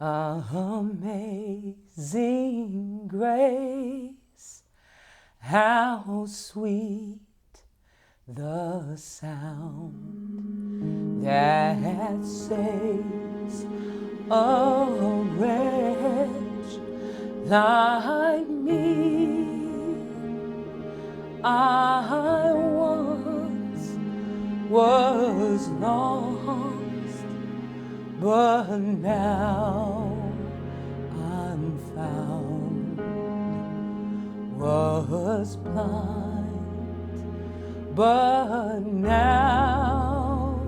Amazing grace, how sweet the sound that saves a wretch like me. I once was lost, but now I'm found. Was blind, but now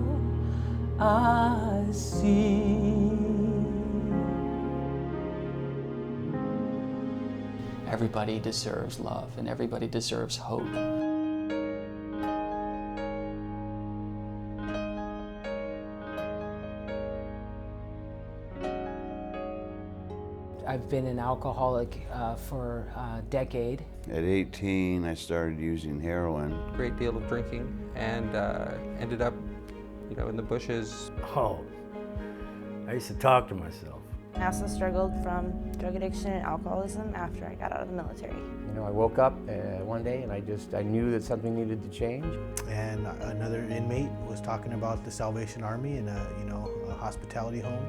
I see. Everybody deserves love, and everybody deserves hope. I've been an alcoholic for a decade. At 18, I started using heroin. A great deal of drinking, and ended up, in the bushes. Oh, I used to talk to myself. I also struggled from drug addiction and alcoholism after I got out of the military. I woke up one day and I knew that something needed to change. And another inmate was talking about the Salvation Army and a hospitality home.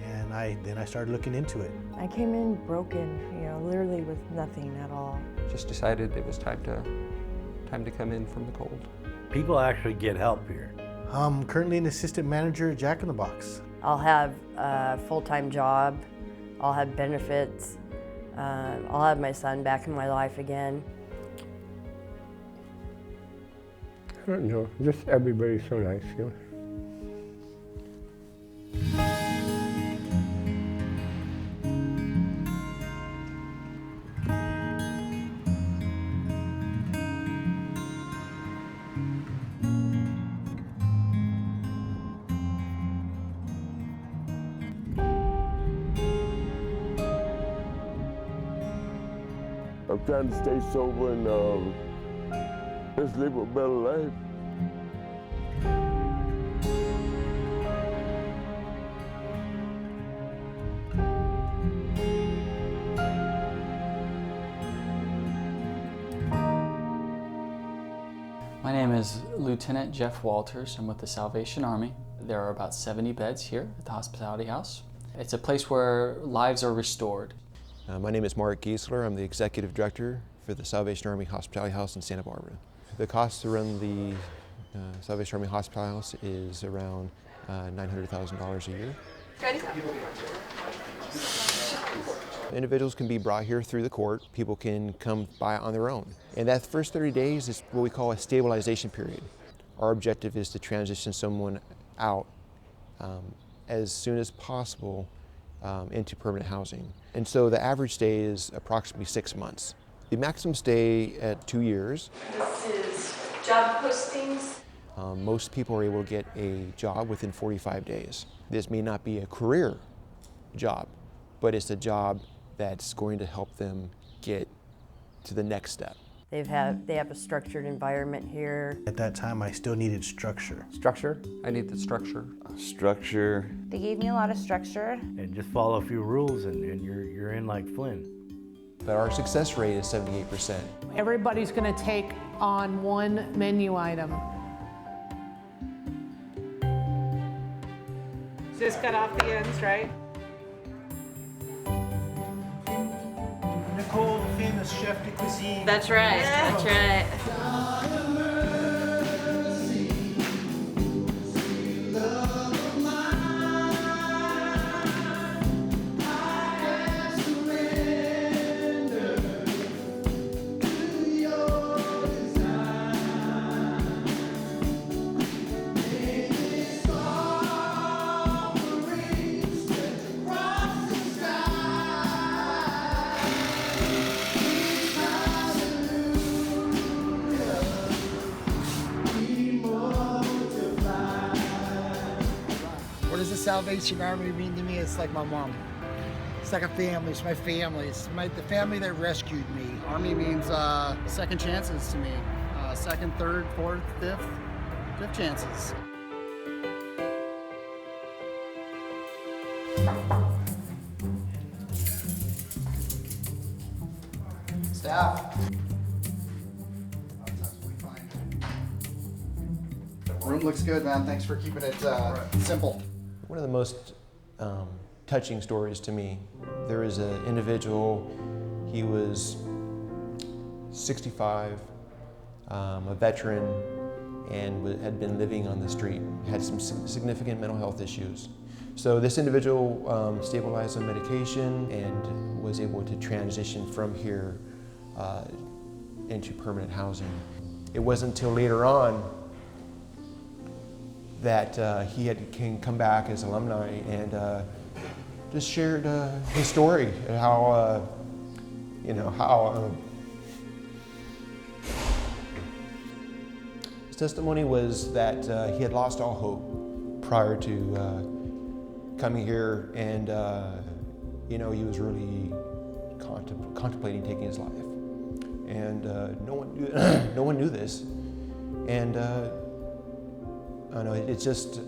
And then I started looking into it. I came in broken, literally with nothing at all. Just decided it was time to come in from the cold. People actually get help here. I'm currently an assistant manager at Jack in the Box. I'll have a full-time job, I'll have benefits, I'll have my son back in my life again. I don't know, just everybody's so nice, I'm trying to stay sober and just live a better life. My name is Lieutenant Jeff Walters. I'm with the Salvation Army. There are about 70 beds here at the Hospitality House. It's a place where lives are restored. My name is Mark Giesler. I'm the Executive Director for the Salvation Army Hospitality House in Santa Barbara. The cost to run the Salvation Army Hospitality House is around $900,000 a year. Ready? Individuals can be brought here through the court. People can come by on their own. And that first 30 days is what we call a stabilization period. Our objective is to transition someone out as soon as possible into permanent housing. And so the average stay is approximately 6 months. The maximum stay at 2 years. This is job postings. Most people are able to get a job within 45 days. This may not be a career job, but it's a job that's going to help them get to the next step. They have a structured environment here. At that time, I still needed structure. Structure? I need the structure. Structure. They gave me a lot of structure. And just follow a few rules and you're in like Flynn. But our success rate is 78%. Everybody's going to take on one menu item. Just cut off the ends, right? Nicole, the famous chef de cuisine. That's right, that's right. What does the Salvation Army mean to me? It's like my mom. It's like a family. It's my family. It's the family that rescued me. Army means second chances to me. Second, third, fourth, fifth chances. Staff. Room looks good, man. Thanks for keeping it simple. One of the most touching stories to me, there was an individual, he was 65, a veteran, and had been living on the street, had some significant mental health issues. So this individual stabilized on medication and was able to transition from here into permanent housing. It wasn't until later on that he can come back as alumni and just shared his story, how his testimony was that he had lost all hope prior to coming here, and he was really contemplating taking his life, and no one knew this, and I know it's just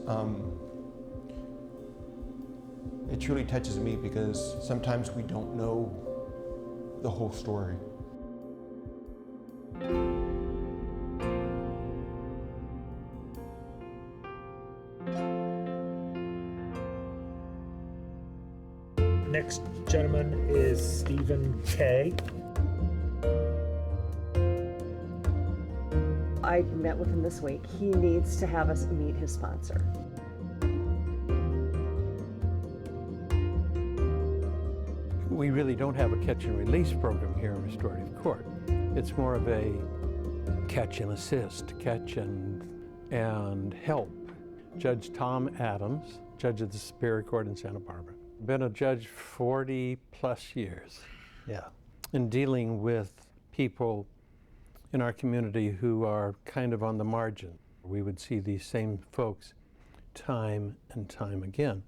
it truly touches me because sometimes we don't know the whole story. Next gentleman is Stephen K. I met with him this week. He needs to have us meet his sponsor. We really don't have a catch and release program here in restorative court. It's more of a catch and assist, catch and help. Judge Tom Adams, judge of the Superior Court in Santa Barbara. Been a judge 40 plus years. Yeah. In dealing with people in our community who are kind of on the margin. We would see these same folks time and time again.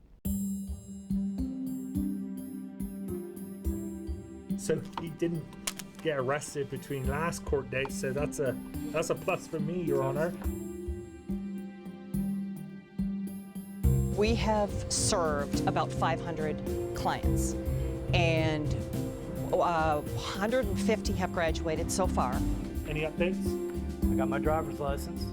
So he didn't get arrested between last court dates, so that's a plus for me, Your Honor. We have served about 500 clients, and 150 have graduated so far. Any updates? I got my driver's license.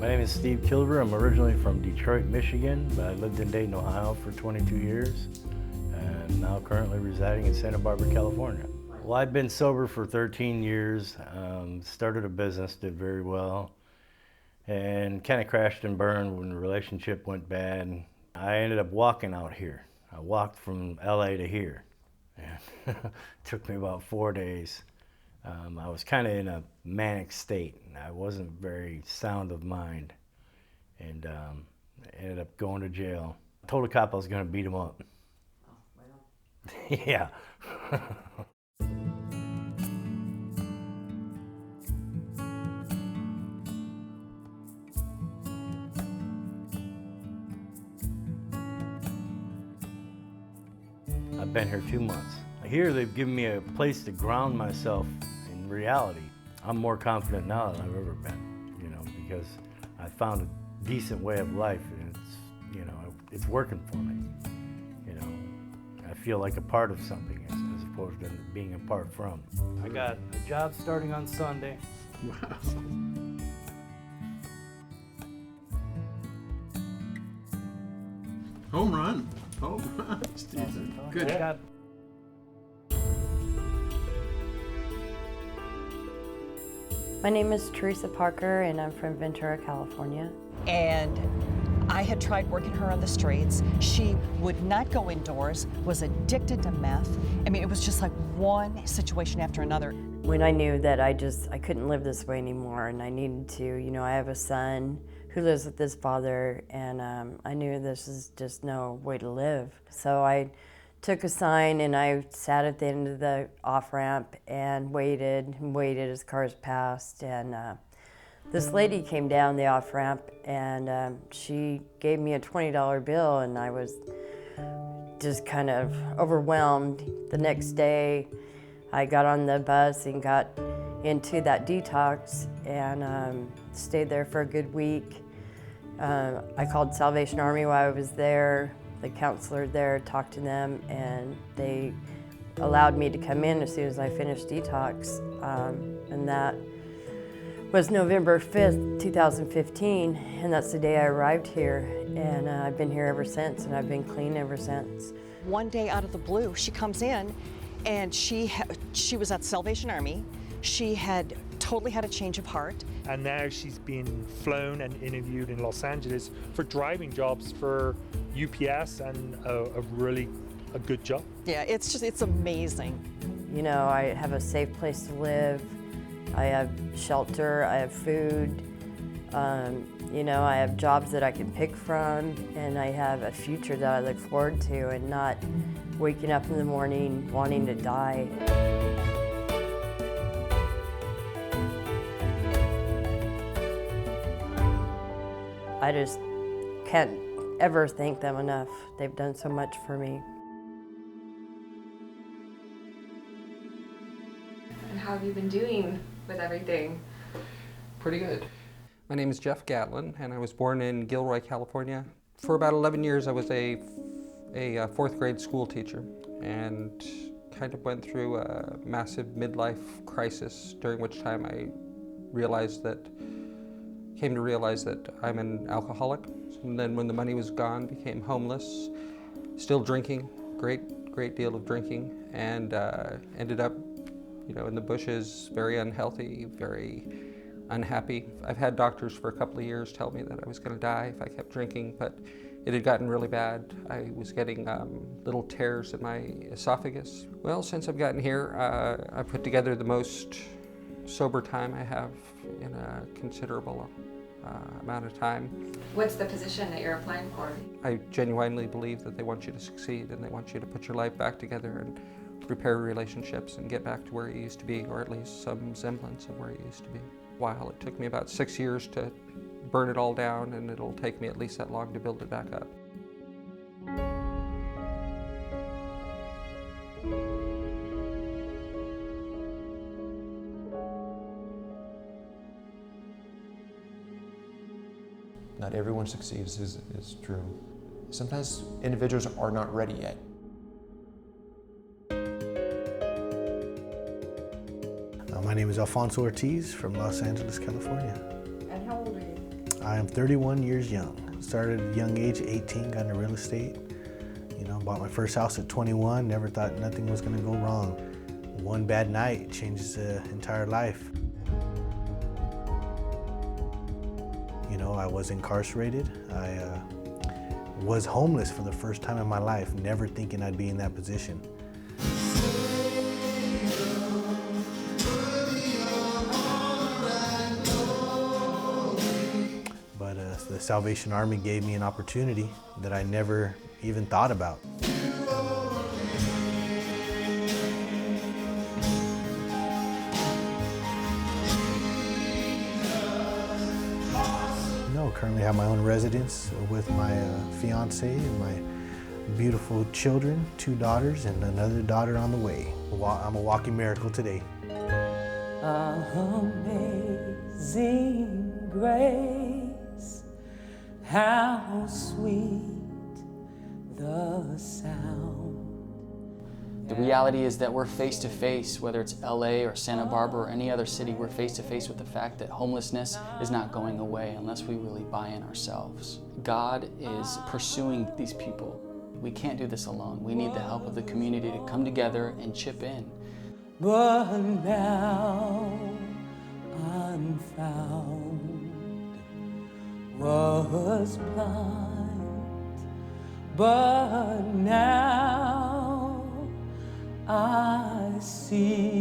My name is Steve Kilver. I'm originally from Detroit, Michigan, but I lived in Dayton, Ohio for 22 years, and now currently residing in Santa Barbara, California. Well, I've been sober for 13 years, started a business, did very well, and kind of crashed and burned when the relationship went bad. I ended up walking out here. I walked from LA to here. And it took me about 4 days. I was kind of in a manic state, and I wasn't very sound of mind, and ended up going to jail. I told the cop I was going to beat him up. Oh, right on. Yeah. I've been here 2 months. Here they've given me a place to ground myself in reality. I'm more confident now than I've ever been, because I found a decent way of life, and it's working for me. I feel like a part of something as opposed to being apart from. I got a job starting on Sunday. Wow. Home run. Home run. Good. Yeah. My name is Teresa Parker, and I'm from Ventura, California. And I had tried working her on the streets. She would not go indoors, was addicted to meth. I mean, it was just like one situation after another. When I knew that I couldn't live this way anymore, and I needed to, I have a son who lives with his father, and I knew this is just no way to live. So I took a sign and I sat at the end of the off-ramp and waited as cars passed, and this lady came down the off-ramp, and she gave me a $20 bill, and I was just kind of overwhelmed. The next day I got on the bus and got into that detox, and stayed there for a good week. I called Salvation Army while I was there. the counselor there talked to them, and they allowed me to come in as soon as I finished detox, and that was November 5th, 2015, and that's the day I arrived here, and I've been here ever since, and I've been clean ever since. One day out of the blue, she comes in, and she was at Salvation Army. She had totally had a change of heart. And now she's been flown and interviewed in Los Angeles for driving jobs for UPS, and a really good job. Yeah, it's amazing. You know, I have a safe place to live. I have shelter, I have food, you know, I have jobs that I can pick from, and I have a future that I look forward to, and not waking up in the morning wanting to die. I just can't ever thank them enough. They've done so much for me. And how have you been doing with everything? Pretty good. My name is Jeff Gatlin, and I was born in Gilroy, California. For about 11 years, I was a fourth grade school teacher, and kind of went through a massive midlife crisis, during which time I came to realize that I'm an alcoholic. And then when the money was gone, became homeless, still drinking, great deal of drinking, and ended up, you know, in the bushes, very unhealthy, very unhappy. I've had doctors for a couple of years tell me that I was going to die if I kept drinking, but it had gotten really bad. I was getting little tears in my esophagus. Well, since I've gotten here, I put together the most sober time I have in a considerable amount of time. What's the position that you're applying for? I genuinely believe that they want you to succeed, and they want you to put your life back together and repair relationships and get back to where you used to be, or at least some semblance of where you used to be. While it took me about 6 years to burn it all down, and it'll take me at least that long to build it back up. Not everyone succeeds is true. Sometimes individuals are not ready yet. My name is Alfonso Ortiz from Los Angeles, California. And how old are you? I am 31 years young. Started at a young age, 18, got into real estate. You know, bought my first house at 21, never thought nothing was gonna go wrong. One bad night changes the entire life. You know, I was incarcerated. I was homeless for the first time in my life, never thinking I'd be in that position. But the Salvation Army gave me an opportunity that I never even thought about. No, currently have my own residence with my fiance and my beautiful children, 2 daughters and another daughter on the way. I'm a walking miracle today. Amazing grace, how sweet the sound. The reality is that we're face to face, whether it's LA or Santa Barbara or any other city, we're face to face with the fact that homelessness is not going away unless we really buy in ourselves. God is pursuing these people. We can't do this alone. We need the help of the community to come together and chip in. But now I'm found, was blind, but now I see.